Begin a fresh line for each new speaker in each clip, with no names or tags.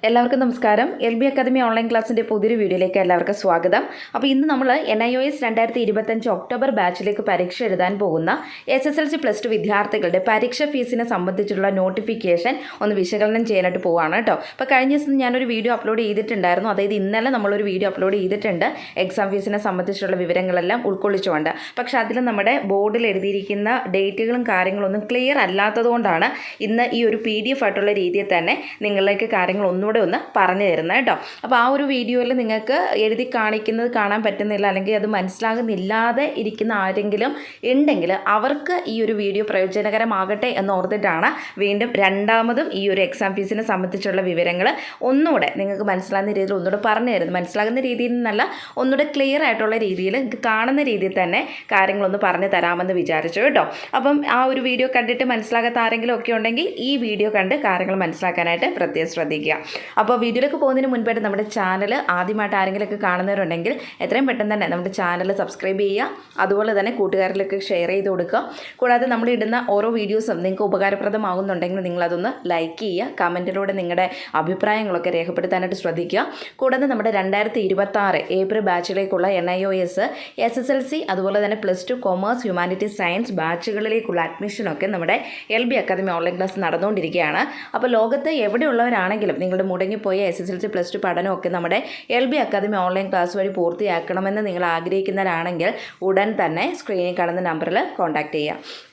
എല്ലാവർക്കും നമസ്കാരം. LB academy online ക്ലാസ്സിൻ്റെ പുതിയൊരു വീഡിയോയിലേക്ക് എല്ലാവർക്കും സ്വാഗതം. അപ്പോൾ ഇന്ന് നമ്മൾ NIOS 2025 ഒക്ടോബർ ബാച്ചിലേക്ക് പരീക്ഷ എഴുതാൻ പോകുന്ന SSLC +2 വിദ്യാർത്ഥികളുടെ പരീക്ഷ ഫീസിനെ സംബന്ധിച്ചുള്ള നോട്ടിഫിക്കേഷൻ ഒന്ന് വിശകലനം ചെയ്യാനായിട്ട് പോവുകയാണ് കേട്ടോ. അപ്പോൾ കഴിഞ്ഞ ദിവസം ഞാനൊരു വീഡിയോ അപ്ലോഡ് ചെയ്തിട്ടുണ്ടായിരുന്നു. അതായത് ഇന്നലെ നമ്മളൊരു വീഡിയോ അപ്ലോഡ് ചെയ്തിട്ടുണ്ട് എക്സാം ഫീസിനെ സംബന്ധിച്ചുള്ള വിവരങ്ങളെല്ലാം ഉൾക്കൊള്ളിച്ചുകൊണ്ട്. പക്ഷേ അതിൽ നമ്മുടെ ബോർഡിൽ എഴുതിയിരിക്കുന്ന ഡേറ്റുകളും കാര്യങ്ങളൊന്നും ക്ലിയർ അല്ലാത്തതുകൊണ്ടാണ് ഇന്ന് ഈ ഒരു PDF ആയിട്ടുള്ള രീതിയിൽ തന്നെ നിങ്ങളിലേക്ക് കാര്യങ്ങൾ ഒന്നുകൂടെ ഒന്ന് പറഞ്ഞു തരുന്നത് കേട്ടോ. അപ്പോൾ ആ ഒരു വീഡിയോയിൽ നിങ്ങൾക്ക് എഴുതി കാണിക്കുന്നത് കാണാൻ പറ്റുന്നില്ല, അല്ലെങ്കിൽ അത് മനസ്സിലാകുന്നില്ലാതെ ഇരിക്കുന്ന ആരെങ്കിലും ഉണ്ടെങ്കിൽ അവർക്ക് ഈ ഒരു വീഡിയോ പ്രയോജനകരമാകട്ടെ എന്നോർത്തിട്ടാണ് വീണ്ടും രണ്ടാമതും ഈ ഒരു എക്സാം ഫീസിനെ സംബന്ധിച്ചുള്ള വിവരങ്ങൾ ഒന്നുകൂടെ നിങ്ങൾക്ക് മനസ്സിലാകുന്ന രീതിയിൽ ഒന്നുകൂടെ പറഞ്ഞു തരുന്നത്. മനസ്സിലാകുന്ന രീതിയിൽ നിന്നല്ല, ഒന്നുകൂടെ ക്ലിയർ ആയിട്ടുള്ള രീതിയിൽ നിങ്ങൾക്ക് കാണുന്ന രീതിയിൽ തന്നെ കാര്യങ്ങളൊന്ന് പറഞ്ഞു തരാമെന്ന് വിചാരിച്ചു കേട്ടോ. അപ്പം ആ ഒരു വീഡിയോ കണ്ടിട്ട് മനസ്സിലാകാത്ത ആരെങ്കിലും ഒക്കെ ഉണ്ടെങ്കിൽ ഈ വീഡിയോ കണ്ട് കാര്യങ്ങൾ മനസ്സിലാക്കാനായിട്ട് പ്രത്യേകം ശ്രദ്ധിക്കുക. അപ്പോൾ വീഡിയോയിലേക്ക് പോകുന്നതിന് മുൻപായിട്ട് നമ്മുടെ ചാനൽ ആദ്യമായിട്ട് ആരെങ്കിലുമൊക്കെ കാണുന്നവരുണ്ടെങ്കിൽ എത്രയും പെട്ടെന്ന് തന്നെ നമ്മുടെ ചാനൽ സബ്സ്ക്രൈബ് ചെയ്യുക. അതുപോലെ തന്നെ കൂട്ടുകാരിലേക്ക് ഷെയർ ചെയ്ത് കൊടുക്കുക. കൂടാതെ നമ്മൾ ഇടുന്ന ഓരോ വീഡിയോസും നിങ്ങൾക്ക് ഉപകാരപ്രദമാകുന്നുണ്ടെങ്കിൽ നിങ്ങളതൊന്ന് ലൈക്ക് ചെയ്യുക. കമൻറ്റിലൂടെ നിങ്ങളുടെ അഭിപ്രായങ്ങളൊക്കെ രേഖപ്പെടുത്താനായിട്ട് ശ്രദ്ധിക്കുക. കൂടാതെ നമ്മുടെ 2026 ഏപ്രിൽ ബാച്ചിലേക്കുള്ള NIOS SSLC അതുപോലെ തന്നെ +2 കൊമേഴ്സ് ഹ്യൂമാനിറ്റീസ് സയൻസ് ബാച്ചുകളിലേക്കുള്ള അഡ്മിഷനൊക്കെ നമ്മുടെ LB അക്കാദമി ഓൺലൈൻ ക്ലാസ് നടന്നുകൊണ്ടിരിക്കുകയാണ്. അപ്പോൾ ലോകത്ത് എവിടെയുള്ളവരാണെങ്കിലും നിങ്ങളുടെ മുടങ്ങിപ്പോയ SSLC +2 പഠനമൊക്കെ നമ്മുടെ LB അക്കാദമി ഓൺലൈൻ ക്ലാസ് വഴി പൂർത്തിയാക്കണമെന്ന് നിങ്ങൾ ആഗ്രഹിക്കുന്നവരാണെങ്കിൽ ഉടൻ തന്നെ സ്ക്രീനിൽ കാണുന്ന നമ്പറിൽ കോൺടാക്റ്റ് ചെയ്യുക.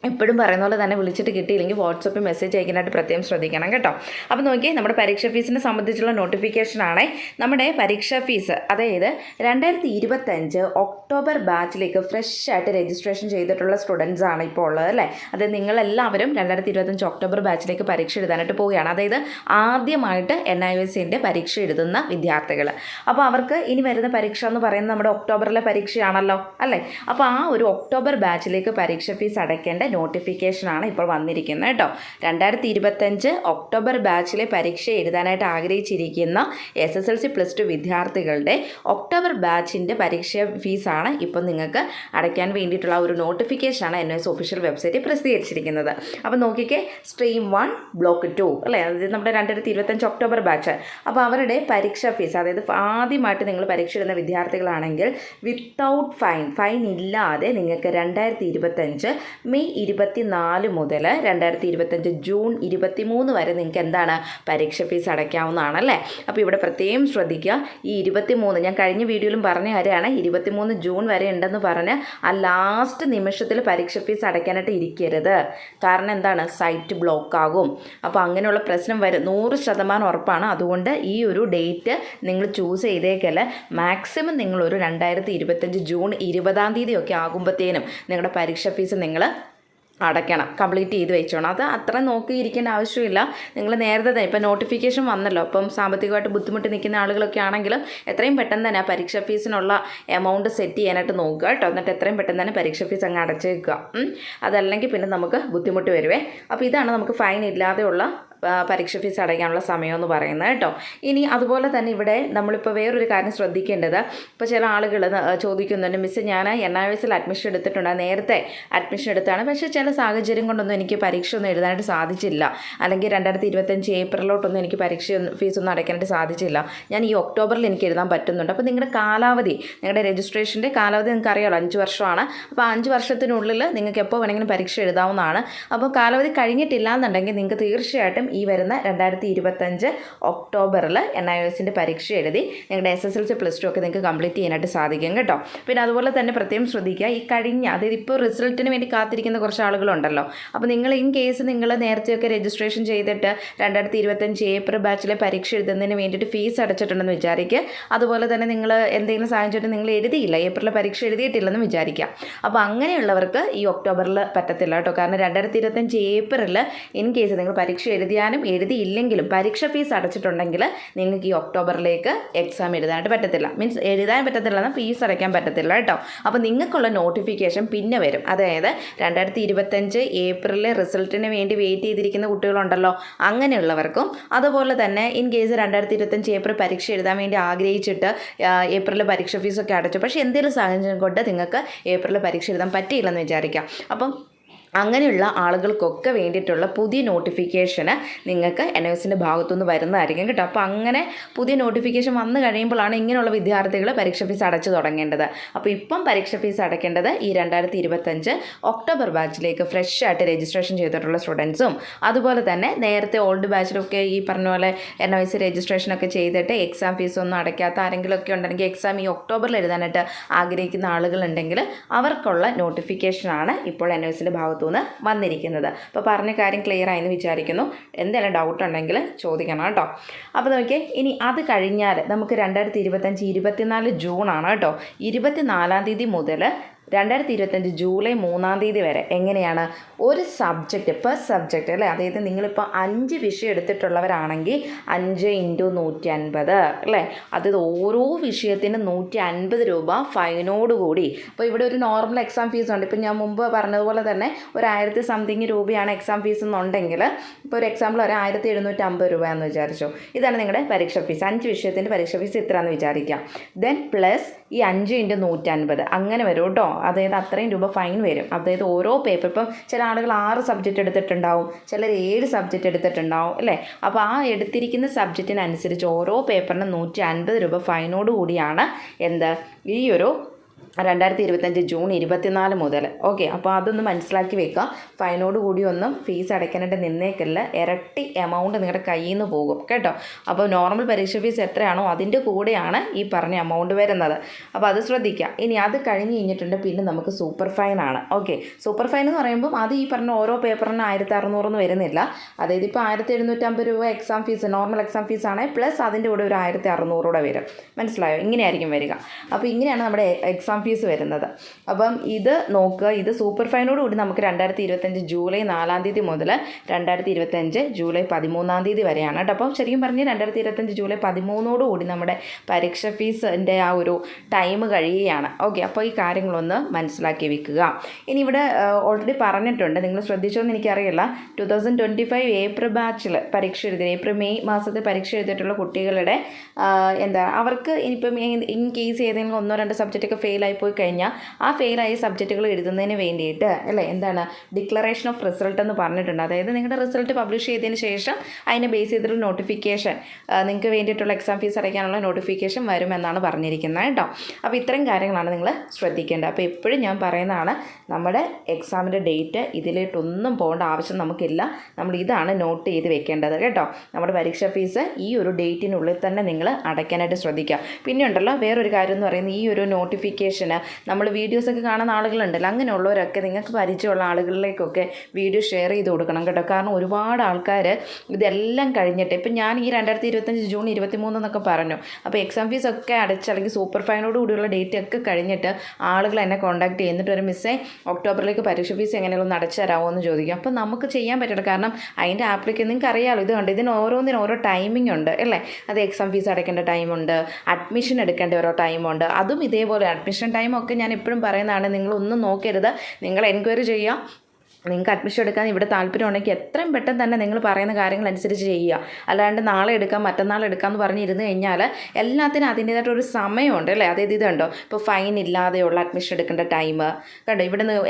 എപ്പോഴും പറയുന്ന പോലെ തന്നെ വിളിച്ചിട്ട് കിട്ടിയില്ലെങ്കിൽ വാട്സപ്പിൽ മെസ്സേജ് അയക്കാനായിട്ട് പ്രത്യേകം ശ്രദ്ധിക്കണം കേട്ടോ. അപ്പോൾ നോക്കി, നമ്മുടെ പരീക്ഷ ഫീസിനെ സംബന്ധിച്ചുള്ള നോട്ടിഫിക്കേഷനാണ്. നമ്മുടെ പരീക്ഷാ ഫീസ് അതായത് 2025 ഒക്ടോബർ ബാച്ചിലേക്ക് ഫ്രഷ് ആയിട്ട് രജിസ്ട്രേഷൻ ചെയ്തിട്ടുള്ള സ്റ്റുഡൻസ് ആണ് ഇപ്പോൾ ഉള്ളത് അല്ലേ. അത് നിങ്ങളെല്ലാവരും 2025 ഒക്ടോബർ ബാച്ചിലേക്ക് പരീക്ഷ എഴുതാനായിട്ട് പോവുകയാണ്. അതായത് ആദ്യമായിട്ട് NIOSൻ്റെ പരീക്ഷ എഴുതുന്ന വിദ്യാർത്ഥികൾ. അപ്പോൾ അവർക്ക് ഇനി വരുന്ന പരീക്ഷ എന്ന് പറയുന്നത് നമ്മുടെ ഒക്ടോബറിലെ പരീക്ഷയാണല്ലോ അല്ലേ. അപ്പോൾ ആ ഒരു ഒക്ടോബർ ബാച്ചിലേക്ക് പരീക്ഷ ഫീസ് അടയ്ക്കേണ്ട നോട്ടിഫിക്കേഷനാണ് ഇപ്പോൾ വന്നിരിക്കുന്നത് കേട്ടോ. 2025 ഒക്ടോബർ ബാച്ചിലെ പരീക്ഷ എഴുതാനായിട്ട് ആഗ്രഹിച്ചിരിക്കുന്ന SSLC +2 വിദ്യാർത്ഥികളുടെ ഒക്ടോബർ ബാച്ചിൻ്റെ പരീക്ഷ ഫീസാണ് ഇപ്പോൾ നിങ്ങൾക്ക് അടയ്ക്കാൻ വേണ്ടിയിട്ടുള്ള ഒരു നോട്ടിഫിക്കേഷനാണ് NIOS ഒഫീഷ്യൽ വെബ്സൈറ്റിൽ പ്രസിദ്ധീകരിച്ചിരിക്കുന്നത്. അപ്പോൾ നോക്കിക്കേ, സ്ട്രീം 1 ബ്ലോക്ക് 2 അല്ലേ, അതായത് നമ്മുടെ 2025 ഒക്ടോബർ ബാച്ച്. അപ്പോൾ അവരുടെ പരീക്ഷ ഫീസ്, അതായത് ആദ്യമായിട്ട് നിങ്ങൾ പരീക്ഷ എഴുതുന്ന വിദ്യാർത്ഥികളാണെങ്കിൽ വിത്തൗട്ട് ഫൈൻ ഇല്ലാതെ നിങ്ങൾക്ക് 2025 മെയ് 24 മുതൽ 2025 ജൂൺ 23 വരെ നിങ്ങൾക്ക് എന്താണ് പരീക്ഷ ഫീസ് അടയ്ക്കാവുന്നതാണല്ലേ. അപ്പോൾ ഇവിടെ പ്രത്യേകം ശ്രദ്ധിക്കുക, ഈ 23 ഞാൻ കഴിഞ്ഞ വീഡിയോയിലും പറഞ്ഞ കാര്യമാണ്. 23 ജൂൺ വരെ ഉണ്ടെന്ന് പറഞ്ഞ് ആ ലാസ്റ്റ് നിമിഷത്തിൽ പരീക്ഷ ഫീസ് അടയ്ക്കാനായിട്ട് ഇരിക്കരുത്. കാരണം എന്താണ്, സൈറ്റ് ബ്ലോക്ക് ആകും. അപ്പോൾ അങ്ങനെയുള്ള പ്രശ്നം വരും, 100% ഉറപ്പാണ്. അതുകൊണ്ട് ഈ ഒരു ഡേറ്റ് നിങ്ങൾ ചൂസ് ചെയ്തേക്കല്ല. മാക്സിമം നിങ്ങളൊരു 2025 ജൂൺ 20 ഒക്കെ ആകുമ്പോഴത്തേനും നിങ്ങളുടെ പരീക്ഷ ഫീസ് നിങ്ങൾ അടയ്ക്കണം, കംപ്ലീറ്റ് ചെയ്ത് വെച്ചോണം. അത് അത്ര നോക്കിയിരിക്കേണ്ട ആവശ്യമില്ല. നിങ്ങൾ നേരത്തെ തന്നെ ഇപ്പോൾ നോട്ടിഫിക്കേഷൻ വന്നല്ലോ, അപ്പം സാമ്പത്തികമായിട്ട് ബുദ്ധിമുട്ട് നിൽക്കുന്ന ആളുകളൊക്കെ ആണെങ്കിലും എത്രയും പെട്ടെന്ന് തന്നെ ആ പരീക്ഷ ഫീസിനുള്ള എമൗണ്ട് സെറ്റ് ചെയ്യാനായിട്ട് നോക്കുക കേട്ടോ. എന്നിട്ട് എത്രയും പെട്ടെന്ന് തന്നെ പരീക്ഷ ഫീസ് അങ്ങ് അടച്ചേക്കുക. അതല്ലെങ്കിൽ പിന്നെ നമുക്ക് ബുദ്ധിമുട്ട് വരുവേ. അപ്പോൾ ഇതാണ് നമുക്ക് ഫൈൻ ഇല്ലാതെയുള്ള പരീക്ഷ ഫീസ് അടയ്ക്കാനുള്ള സമയമെന്ന് പറയുന്നത് കേട്ടോ. ഇനി അതുപോലെ തന്നെ ഇവിടെ നമ്മളിപ്പോൾ വേറൊരു കാര്യം ശ്രദ്ധിക്കേണ്ടത്, ഇപ്പോൾ ചില ആളുകൾ ചോദിക്കുന്നുണ്ട്, മിസ് ഞാൻ NIOSൽ അഡ്മിഷൻ എടുത്തിട്ടുണ്ട്, നേരത്തെ അഡ്മിഷൻ എടുത്താണ്, പക്ഷേ ചില സാഹചര്യം കൊണ്ടൊന്നും എനിക്ക് പരീക്ഷ ഒന്നും എഴുതാനായിട്ട് സാധിച്ചില്ല, അല്ലെങ്കിൽ 2025 ഏപ്രിലോട്ടൊന്നും എനിക്ക് പരീക്ഷ ഫീസൊന്നും അടയ്ക്കാനായിട്ട് സാധിച്ചില്ല, ഞാൻ ഈ ഒക്ടോബറിൽ എനിക്ക് എഴുതാൻ പറ്റുന്നുണ്ട്. അപ്പോൾ നിങ്ങളുടെ കാലാവധി, നിങ്ങളുടെ രജിസ്ട്രേഷൻ്റെ കാലാവധി നിങ്ങൾക്ക് അറിയാമല്ലോ, 5 വർഷമാണ്. അപ്പോൾ 5 വർഷത്തിനുള്ളിൽ നിങ്ങൾക്ക് എപ്പോൾ വേണമെങ്കിലും പരീക്ഷ എഴുതാവുന്നതാണ്. അപ്പോൾ കാലാവധി കഴിഞ്ഞിട്ടില്ല എന്നുണ്ടെങ്കിൽ നിങ്ങൾക്ക് തീർച്ചയായിട്ടും ഈ വരുന്ന 2025 ഒക്ടോബറിൽ NIOSൻ്റെ പരീക്ഷ എഴുതി നിങ്ങളുടെ SSLC +2 ഒക്കെ നിങ്ങൾക്ക് കംപ്ലീറ്റ് ചെയ്യാനായിട്ട് സാധിക്കും കേട്ടോ. പിന്നെ അതുപോലെ തന്നെ പ്രത്യേകം ശ്രദ്ധിക്കുക, ഈ കഴിഞ്ഞ, അതായത് ഇപ്പോൾ റിസൾട്ടിന് വേണ്ടി കാത്തിരിക്കുന്ന കുറച്ച് ആളുകളുണ്ടല്ലോ. അപ്പോൾ നിങ്ങൾ ഇൻ കേസ് നിങ്ങൾ നേരത്തെയൊക്കെ രജിസ്ട്രേഷൻ ചെയ്തിട്ട് 2025 ഏപ്രിൽ ബാച്ചിലെ പരീക്ഷ എഴുതുന്നതിന് വേണ്ടിയിട്ട് ഫീസ് അടച്ചിട്ടുണ്ടെന്ന് വിചാരിക്കുക. അതുപോലെ തന്നെ നിങ്ങൾ എന്തെങ്കിലും സാഹചര്യം നിങ്ങൾ എഴുതിയില്ല, ഏപ്രിൽ പരീക്ഷ എഴുതിയിട്ടില്ലെന്ന് വിചാരിക്കുക. അപ്പോൾ അങ്ങനെയുള്ളവർക്ക് ഈ ഒക്ടോബറിൽ പറ്റത്തില്ല കേട്ടോ. കാരണം 2025 ഏപ്രിൽ ഇൻ കേസ് നിങ്ങൾ പരീക്ഷ എഴുതിയില്ലെങ്കിലും പരീക്ഷ ഫീസ് അടച്ചിട്ടുണ്ടെങ്കിൽ നിങ്ങൾക്ക് ഈ ഒക്ടോബറിലേക്ക് എക്സാം എഴുതാനായിട്ട് പറ്റത്തില്ല. മീൻസ് എഴുതാൻ പറ്റത്തില്ല എന്നാൽ ഫീസ് അടയ്ക്കാൻ പറ്റത്തില്ല കേട്ടോ. അപ്പോൾ നിങ്ങൾക്കുള്ള നോട്ടിഫിക്കേഷൻ പിന്നെ വരും. അതായത് 2025 ഏപ്രിലിലെ റിസൾട്ടിന് വേണ്ടി വെയിറ്റ് ചെയ്തിരിക്കുന്ന കുട്ടികളുണ്ടല്ലോ, അങ്ങനെയുള്ളവർക്കും അതുപോലെ തന്നെ ഇൻ കേസ് 2025 ഏപ്രിൽ പരീക്ഷ എഴുതാൻ വേണ്ടി ആഗ്രഹിച്ചിട്ട് ഏപ്രിലിൽ പരീക്ഷ ഫീസൊക്കെ അടച്ചു, പക്ഷേ എന്തെങ്കിലും സാഹചര്യം കൊണ്ട് നിങ്ങൾക്ക് ഏപ്രിലിൽ പരീക്ഷ എഴുതാൻ പറ്റിയില്ലെന്ന് വിചാരിക്കാം. അപ്പം അങ്ങനെയുള്ള ആളുകൾക്കൊക്കെ വേണ്ടിയിട്ടുള്ള പുതിയ നോട്ടിഫിക്കേഷന് നിങ്ങൾക്ക് NIOSൻ്റെ ഭാഗത്തുനിന്ന് വരുന്നതായിരിക്കും കേട്ടോ. അപ്പോൾ അങ്ങനെ പുതിയ നോട്ടിഫിക്കേഷൻ വന്നു കഴിയുമ്പോഴാണ് ഇങ്ങനെയുള്ള വിദ്യാർത്ഥികൾ പരീക്ഷ ഫീസ് അടച്ചു തുടങ്ങേണ്ടത്. അപ്പോൾ ഇപ്പം പരീക്ഷ ഫീസ് അടയ്ക്കേണ്ടത് ഈ 2025 ഒക്ടോബർ ബാച്ചിലേക്ക് ഫ്രഷ് ആയിട്ട് രജിസ്ട്രേഷൻ ചെയ്തിട്ടുള്ള സ്റ്റുഡൻസും അതുപോലെ തന്നെ നേരത്തെ ഓൾഡ് ബാച്ചിലൊക്കെ ഈ പറഞ്ഞ പോലെ NIOS രജിസ്ട്രേഷനൊക്കെ ചെയ്തിട്ട് എക്സാം ഫീസ് ഒന്നും അടയ്ക്കാത്ത ആരെങ്കിലുമൊക്കെ ഉണ്ടെങ്കിൽ എക്സാം ഈ ഒക്ടോബറിൽ എഴുതാനായിട്ട് ആഗ്രഹിക്കുന്ന ആളുകളുണ്ടെങ്കിൽ അവർക്കുള്ള നോട്ടിഫിക്കേഷനാണ് ഇപ്പോൾ NIOSൻ്റെ ഭാഗത്തുനിന്ന് വന്നിരിക്കുന്നത്. അപ്പോൾ പറഞ്ഞ കാര്യം ക്ലിയർ ആയെന്ന് വിചാരിക്കുന്നു. എന്തെങ്കിലും ഡൗട്ട് ഉണ്ടെങ്കിൽ ചോദിക്കണം കേട്ടോ. അപ്പോൾ നോക്കിയേ, ഇനി അത് കഴിഞ്ഞാൽ നമുക്ക് 2025 24 ജൂണാണ് കേട്ടോ. 24-ാം തീയതി മുതൽ 2025 ജൂലൈ 3-ാം തീയതി വരെ എങ്ങനെയാണ് ഒരു സബ്ജക്റ്റ് പെർ സബ്ജക്റ്റ് അല്ലേ, അതായത് നിങ്ങളിപ്പോൾ 5 വിഷയം എടുത്തിട്ടുള്ളവരാണെങ്കിൽ 5 × 150 അല്ലേ, അതായത് ഓരോ വിഷയത്തിന് 150 രൂപ ഫൈനോടുകൂടി. അപ്പോൾ ഇവിടെ ഒരു നോർമൽ എക്സാം ഫീസ് ഉണ്ട്. ഇപ്പോൾ ഞാൻ മുമ്പ് പറഞ്ഞതുപോലെ തന്നെ ഒരു 1000 സംതിങ് രൂപയാണ് എക്സാം ഫീസ് എന്നുണ്ടെങ്കിൽ ഇപ്പോൾ ഒരു എക്സാമ്പിൾ ഒരു 1750 രൂപ എന്ന് വിചാരിച്ചു. ഇതാണ് നിങ്ങളുടെ പരീക്ഷ ഫീസ്. 5 വിഷയത്തിൻ്റെ പരീക്ഷ ഫീസ് ഇത്രയാണെന്ന് വിചാരിക്കാം. ദെൻ പ്ലസ് ഈ 5 × 150 അങ്ങനെ വരും കേട്ടോ. അതായത് അത്രയും രൂപ ഫൈൻ വരും. അതായത് ഓരോ പേപ്പർ, ഇപ്പം ചില ആളുകൾ 6 സബ്ജക്റ്റ് എടുത്തിട്ടുണ്ടാവും, ചിലർ 7 സബ്ജക്റ്റ് എടുത്തിട്ടുണ്ടാവും അല്ലേ. അപ്പോൾ ആ എടുത്തിരിക്കുന്ന സബ്ജക്റ്റിനനുസരിച്ച് ഓരോ പേപ്പറിന് 150 രൂപ ഫൈനോട് കൂടിയാണ് ഈ ഒരു 2025 ജൂൺ 24 മുതൽ. ഓക്കെ, അപ്പോൾ അതൊന്ന് മനസ്സിലാക്കി വെക്കുക. ഫൈനോട് കൂടി ഒന്നും ഫീസ് അടയ്ക്കാനായിട്ട് നിന്നേക്കല്ല, ഇരട്ടി എമൗണ്ട് നിങ്ങളുടെ കയ്യിൽ നിന്ന് പോകും കേട്ടോ. അപ്പോൾ നോർമൽ പരീക്ഷ ഫീസ് എത്രയാണോ അതിൻ്റെ കൂടെയാണ് ഈ പറഞ്ഞ എമൗണ്ട് വരുന്നത്. അപ്പോൾ അത് ശ്രദ്ധിക്കുക. ഇനി അത് കഴിഞ്ഞ് കഴിഞ്ഞിട്ടുണ്ട് പിന്നെ നമുക്ക് സൂപ്പർ ഫൈനാണ്. ഓക്കെ, സൂപ്പർ ഫൈൻ എന്ന് പറയുമ്പം അത് ഈ പറഞ്ഞ ഓരോ പേപ്പറിന് 1600 വരുന്നില്ല. അതായത് ഇപ്പോൾ 1750 രൂപ എക്സാം ഫീസ്, നോർമൽ എക്സാം ഫീസാണ്, പ്ലസ് അതിൻ്റെ കൂടെ ഒരു 1600 കൂടെ വരും. മനസ്സിലായോ? ഇങ്ങനെയായിരിക്കും വരിക. അപ്പോൾ ഇങ്ങനെയാണ് നമ്മുടെ എക്സാം ഫീസ് വരുന്നത്. അപ്പം ഇത് നോക്കുക, ഇത് സൂപ്പർ ഫൈനോട് കൂടി നമുക്ക് 2025 ജൂലൈ 4-ാം തീയതി മുതൽ 2025 ജൂലൈ 13-ാം തീയതി വരെയാണ് കേട്ടോ. അപ്പം ശരിക്കും പറഞ്ഞ് 2025 ജൂലൈ 13 കൂടി നമ്മുടെ പരീക്ഷ ഫീസിൻ്റെ ആ ഒരു ടൈം കഴിയുകയാണ്. ഓക്കെ, അപ്പോൾ ഈ കാര്യങ്ങളൊന്ന് മനസ്സിലാക്കി വെക്കുക. ഇനി ഇവിടെ ഓൾറെഡി പറഞ്ഞിട്ടുണ്ട്, നിങ്ങൾ ശ്രദ്ധിച്ചോന്ന് എനിക്കറിയില്ല, 2025 ഏപ്രിൽ ബാച്ചിൽ പരീക്ഷ എഴുതി, ഏപ്രിൽ മെയ് മാസത്തിൽ പരീക്ഷ എഴുതിയിട്ടുള്ള കുട്ടികളുടെ അവർക്ക് ഇനിയിപ്പം ഇൻ കേസ് ഏതെങ്കിലും 1-2 സബ്ജക്റ്റൊക്കെ ഫെയിലായി പോയി കഴിഞ്ഞാൽ ആ ഫെയിലായ സബ്ജക്റ്റുകൾ എഴുതുന്നതിന് വേണ്ടിയിട്ട് അല്ലേ ഡിക്ലറേഷൻ ഓഫ് റിസൾട്ട് എന്ന് പറഞ്ഞിട്ടുണ്ട്. അതായത് നിങ്ങളുടെ റിസൾട്ട് പബ്ലിഷ് ചെയ്തതിന് ശേഷം അതിനെ ബേസ് ചെയ്തിട്ടുള്ള നോട്ടിഫിക്കേഷൻ, നിങ്ങൾക്ക് വേണ്ടിയിട്ടുള്ള എക്സാം ഫീസ് അടയ്ക്കാനുള്ള നോട്ടിഫിക്കേഷൻ വരുമെന്നാണ് പറഞ്ഞിരിക്കുന്നത് കേട്ടോ. അപ്പോൾ ഇത്രയും കാര്യങ്ങളാണ് നിങ്ങൾ ശ്രദ്ധിക്കേണ്ടത്. അപ്പോൾ എപ്പോഴും ഞാൻ പറയുന്നതാണ്, നമ്മുടെ എക്സാമിൻ്റെ ഡേറ്റ് ഇതിലേട്ടൊന്നും പോകേണ്ട ആവശ്യം നമുക്കില്ല. നമ്മൾ ഇതാണ് നോട്ട് ചെയ്ത് വെക്കേണ്ടത് കേട്ടോ. നമ്മുടെ പരീക്ഷാ ഫീസ് ഈ ഒരു ഡേറ്റിനുള്ളിൽ തന്നെ നിങ്ങൾ അടയ്ക്കാനായിട്ട് ശ്രദ്ധിക്കുക. പിന്നെ ഉണ്ടല്ലോ വേറൊരു കാര്യം എന്ന് പറയുന്നത്, ഈ ഒരു നോട്ടിഫിക്കേഷന് നമ്മൾ വീഡിയോസൊക്കെ കാണുന്ന ആളുകളുണ്ടല്ലോ, അങ്ങനെയുള്ളവരൊക്കെ നിങ്ങൾക്ക് പരിചയമുള്ള ആളുകളിലേക്കൊക്കെ വീഡിയോ ഷെയർ ചെയ്ത് കൊടുക്കണം കേട്ടോ. കാരണം ഒരുപാട് ആൾക്കാർ ഇതെല്ലാം കഴിഞ്ഞിട്ട്, ഇപ്പം ഞാൻ ഈ 2025 ജൂൺ 23 എന്നൊക്കെ പറഞ്ഞു, അപ്പോൾ എക്സാം ഫീസ് ഒക്കെ അടച്ച് അല്ലെങ്കിൽ സൂപ്പർ ഫൈനോട് കൂടിയുള്ള ഡേറ്റ് ഒക്കെ കഴിഞ്ഞിട്ട് ആളുകൾ എന്നെ കോൺടാക്ട് ചെയ്യുന്നിട്ട് ഒരു മിസ്സേ ഒക്ടോബറിലേക്ക് പരീക്ഷ ഫീസ് എങ്ങനെയുള്ള ഒന്ന് അടച്ചു തരാമോ എന്ന് ചോദിക്കും. അപ്പോൾ നമുക്ക് ചെയ്യാൻ പറ്റില്ല, കാരണം അതിൻ്റെ ആപ്ലിക്കേഷൻ നിങ്ങൾക്ക് അറിയാമല്ലോ, ഇത് കണ്ട് ഇതിന് ഓരോന്നിനും ഓരോ ടൈമിംഗ് ഉണ്ട് അല്ലേ. അത് എക്സാം ഫീസ് അടയ്ക്കേണ്ട ടൈമുണ്ട്, അഡ്മിഷൻ എടുക്കേണ്ട ഓരോ ടൈമുണ്ട്. അതും ഇതേപോലെ അഡ്മിഷൻ ടൈമൊക്കെ ഞാൻ എപ്പോഴും പറയുന്നതാണ്, നിങ്ങളൊന്നും നോക്കരുത്, നിങ്ങൾ എൻക്വയറി ചെയ്യുക. നിങ്ങൾക്ക് അഡ്മിഷൻ എടുക്കാൻ ഇവിടെ താല്പര്യമുണ്ടെങ്കിൽ എത്രയും പെട്ടെന്ന് തന്നെ നിങ്ങൾ പറയുന്ന കാര്യങ്ങൾ അനുസരിച്ച് ചെയ്യുക. അല്ലാണ്ട് നാളെ എടുക്കാം മറ്റന്നാൾ എടുക്കാമെന്ന് പറഞ്ഞിരുന്നു കഴിഞ്ഞാൽ എല്ലാത്തിനും അതിൻ്റേതായിട്ടൊരു സമയമുണ്ട് അല്ലേ. അതായത് ഇതുണ്ടോ, ഇപ്പോൾ ഫൈൻ ഇല്ലാതെയുള്ള അഡ്മിഷൻ എടുക്കേണ്ട ടൈം കണ്ടോ, ഇവിടെ നിന്ന്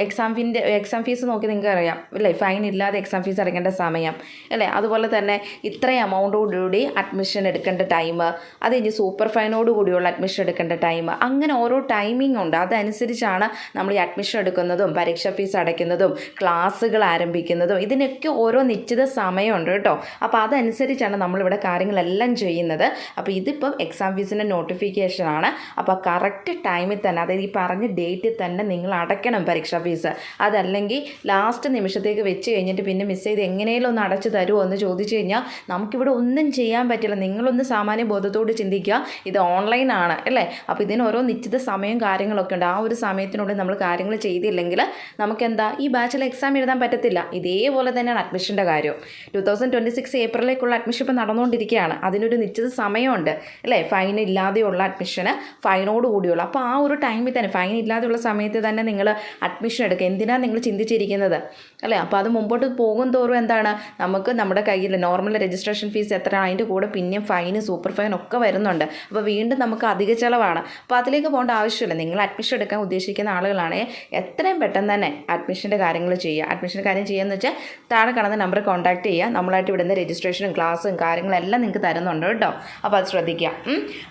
എക്സാം ഫീസ് നോക്കി നിങ്ങൾക്ക് അറിയാം അല്ലേ, ഫൈൻ ഇല്ലാതെ എക്സാം ഫീസ് അടയ്ക്കേണ്ട സമയം അല്ലേ. അതുപോലെ തന്നെ ഇത്രയും എമൗണ്ടോടുകൂടി അഡ്മിഷൻ എടുക്കേണ്ട ടൈം, അത് കഴിഞ്ഞ് സൂപ്പർ ഫൈനോട് കൂടിയുള്ള അഡ്മിഷൻ എടുക്കേണ്ട ടൈം, അങ്ങനെ ഓരോ ടൈമിംഗ് ഉണ്ട്. അതനുസരിച്ചാണ് നമ്മൾ ഈ അഡ്മിഷൻ എടുക്കുന്നതും പരീക്ഷാ ഫീസ് അടയ്ക്കുന്നതും ക്ലാസ്സുകൾ ആരംഭിക്കുന്നതും ഇതിനൊക്കെ ഓരോ നിശ്ചിത സമയമുണ്ട് കേട്ടോ. അപ്പോൾ അതനുസരിച്ചാണ് നമ്മളിവിടെ കാര്യങ്ങളെല്ലാം ചെയ്യുന്നത്. അപ്പോൾ ഇതിപ്പം എക്സാം ഫീസിൻ്റെ നോട്ടിഫിക്കേഷനാണ്. അപ്പോൾ കറക്റ്റ് ടൈമിൽ തന്നെ, അതായത് ഈ പറഞ്ഞ ഡേറ്റിൽ തന്നെ നിങ്ങൾ അടയ്ക്കണം പരീക്ഷാ ഫീസ്. അതല്ലെങ്കിൽ ലാസ്റ്റ് നിമിഷത്തേക്ക് വെച്ച് കഴിഞ്ഞിട്ട് പിന്നെ മിസ് ചെയ്ത് എങ്ങനെയും ഒന്ന് അടച്ചു തരുമോ എന്ന് ചോദിച്ചു കഴിഞ്ഞാൽ നമുക്കിവിടെ ഒന്നും ചെയ്യാൻ പറ്റില്ല. നിങ്ങളൊന്ന് സാമാന്യ ബോധത്തോട് ചിന്തിക്കുക, ഇത് ഓൺലൈനാണ് അല്ലേ. അപ്പോൾ ഇതിന് ഓരോ നിശ്ചിത സമയം കാര്യങ്ങളൊക്കെ ഉണ്ട്. ആ ഒരു സമയത്തിനുള്ളിൽ നമ്മൾ കാര്യങ്ങൾ ചെയ്തില്ലെങ്കിൽ നമുക്കെന്താ ഈ ബാച്ചിൽ എക്സാം എഴുതാൻ പറ്റത്തില്ല. ഇതേപോലെ തന്നെയാണ് അഡ്മിഷൻ്റെ കാര്യം. 2026 ഏപ്രിലേക്കുള്ള അഡ്മിഷൻ ഇപ്പോൾ നടന്നുകൊണ്ടിരിക്കുകയാണ്. അതിനൊരു നിശ്ചിത സമയമുണ്ട് അല്ലേ. ഫൈൻ ഇല്ലാതെയുള്ള അഡ്മിഷന് ഫൈനോട് കൂടിയുള്ള, അപ്പോൾ ആ ഒരു ടൈമിൽ തന്നെ ഫൈൻ ഇല്ലാതെയുള്ള സമയത്ത് തന്നെ നിങ്ങൾ അഡ്മിഷൻ എടുക്കുക. എന്തിനാണ് നിങ്ങൾ ചിന്തിച്ചിരിക്കുന്നത് അല്ലേ. അപ്പോൾ അത് മുമ്പോട്ട് പോകും തോറും എന്താണ്, നമുക്ക് നമ്മുടെ കയ്യിൽ നോർമൽ രജിസ്ട്രേഷൻ ഫീസ് എത്രയാണ്, അതിൻ്റെ കൂടെ പിന്നെയും ഫൈന് സൂപ്പർ ഫൈൻ ഒക്കെ വരുന്നുണ്ട്. അപ്പോൾ വീണ്ടും നമുക്ക് അധിക ചിലവാണ്. അപ്പോൾ അതിലേക്ക് പോകേണ്ട ആവശ്യമില്ല. നിങ്ങൾ അഡ്മിഷൻ എടുക്കാൻ ഉദ്ദേശിക്കുന്ന ആളുകളാണെങ്കിൽ എത്രയും പെട്ടെന്ന് തന്നെ അഡ്മിഷൻ്റെ കാര്യങ്ങൾ ചെയ്യുക. ചെയ്യുക. അഡ്മിഷൻ കാര്യം ചെയ്യുകയെന്ന് വെച്ചാൽ താഴെ കാണുന്ന നമ്പർ കോൺടാക്ട് ചെയ്യുക. നമ്മളായിട്ട് ഇവിടുന്ന് രജിസ്ട്രേഷനും ക്ലാസ്സും കാര്യങ്ങളെല്ലാം നിങ്ങൾക്ക് തരുന്നുണ്ട് കേട്ടോ. അപ്പോൾ അത് ശ്രദ്ധിക്കുക.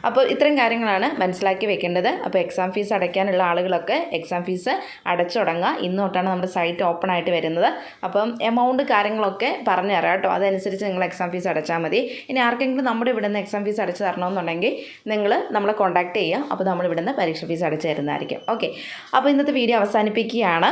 അപ്പോൾ ഇത്രയും കാര്യങ്ങളാണ് മനസ്സിലാക്കി വെക്കേണ്ടത്. അപ്പോൾ എക്സാം ഫീസ് അടയ്ക്കാനുള്ള ആളുകളൊക്കെ എക്സാം ഫീസ് അടച്ചു തുടങ്ങുക. ഇന്ന് തൊട്ടാണ് നമ്മുടെ സൈറ്റ് ഓപ്പൺ ആയിട്ട് വരുന്നത്. അപ്പം എമൗണ്ട് കാര്യങ്ങളൊക്കെ പറഞ്ഞു തരാം കേട്ടോ. അതനുസരിച്ച് നിങ്ങൾ എക്സാം ഫീസ് അടച്ചാൽ മതി. ഇനി ആർക്കെങ്കിലും നമ്മുടെ ഇവിടുന്ന് എക്സാം ഫീസ് അടച്ച് തരണമെന്നുണ്ടെങ്കിൽ നിങ്ങൾ നമ്മളെ കോൺടാക്ട് ചെയ്യുക. അപ്പോൾ നമ്മൾ ഇവിടുന്ന് പരീക്ഷ ഫീസ് അടച്ചു തരുന്നതായിരിക്കും. ഓക്കെ, അപ്പോൾ ഇന്നത്തെ വീഡിയോ അവസാനിപ്പിക്കുകയാണ്.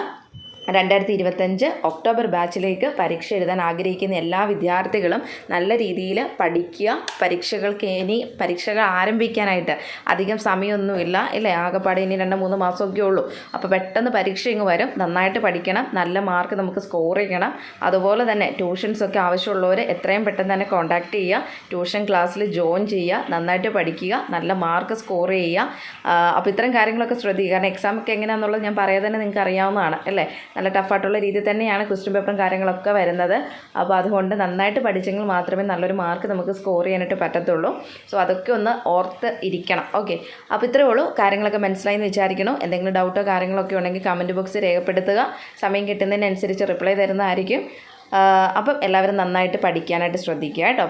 2025 ഒക്ടോബർ ബാച്ചിലേക്ക് പരീക്ഷ എഴുതാൻ ആഗ്രഹിക്കുന്ന എല്ലാ വിദ്യാർത്ഥികളും നല്ല രീതിയിൽ പഠിക്കുക. പരീക്ഷകൾ ആരംഭിക്കാനായിട്ട് അധികം സമയമൊന്നുമില്ല ഇല്ലേ, ആകെപ്പാടെ ഇനി 2-3 മാസമൊക്കെ ഉള്ളൂ. അപ്പോൾ പെട്ടെന്ന് പരീക്ഷ ഇങ്ങ് വരും. നന്നായിട്ട് പഠിക്കണം, നല്ല മാർക്ക് നമുക്ക് സ്കോർ ചെയ്യണം. അതുപോലെ തന്നെ ട്യൂഷൻസൊക്കെ ആവശ്യമുള്ളവർ എത്രയും പെട്ടെന്ന് തന്നെ കോൺടാക്ട് ചെയ്യുക. ട്യൂഷൻ ക്ലാസ്സിൽ ജോയിൻ ചെയ്യുക, നന്നായിട്ട് പഠിക്കുക, നല്ല മാർക്ക് സ്കോർ ചെയ്യുക. അപ്പോൾ ഇത്തരം കാര്യങ്ങളൊക്കെ ശ്രദ്ധിക്കുക. കാരണം എക്സാമൊക്കെ എങ്ങനെയാണെന്നുള്ളത് ഞാൻ പറയാതെ തന്നെ നിങ്ങൾക്ക് അറിയാവുന്നതാണ് അല്ലേ. നല്ല ടഫായിട്ടുള്ള രീതിയിൽ തന്നെയാണ് ക്വസ്റ്റ്യൻ പേപ്പറും കാര്യങ്ങളൊക്കെ വരുന്നത്. അപ്പോൾ അതുകൊണ്ട് നന്നായിട്ട് പഠിച്ചെങ്കിൽ മാത്രമേ നല്ലൊരു മാർക്ക് നമുക്ക് സ്കോർ ചെയ്യാനായിട്ട് പറ്റത്തുള്ളൂ. സോ അതൊക്കെ ഒന്ന് ഓർത്ത് ഇരിക്കണം. ഓക്കെ, അപ്പോൾ ഇത്രയേ ഉള്ളൂ. കാര്യങ്ങളൊക്കെ മനസ്സിലായി എന്ന് വിചാരിക്കണം. എന്തെങ്കിലും ഡൗട്ടോ കാര്യങ്ങളൊക്കെ ഉണ്ടെങ്കിൽ കമൻറ്റ് ബോക്സിൽ രേഖപ്പെടുത്തുക. സമയം കിട്ടുന്നതിനനുസരിച്ച് റിപ്ലൈ തരുന്നതായിരിക്കും. അപ്പം എല്ലാവരും നന്നായിട്ട് പഠിക്കാനായിട്ട് ശ്രദ്ധിക്കുക കേട്ടോ.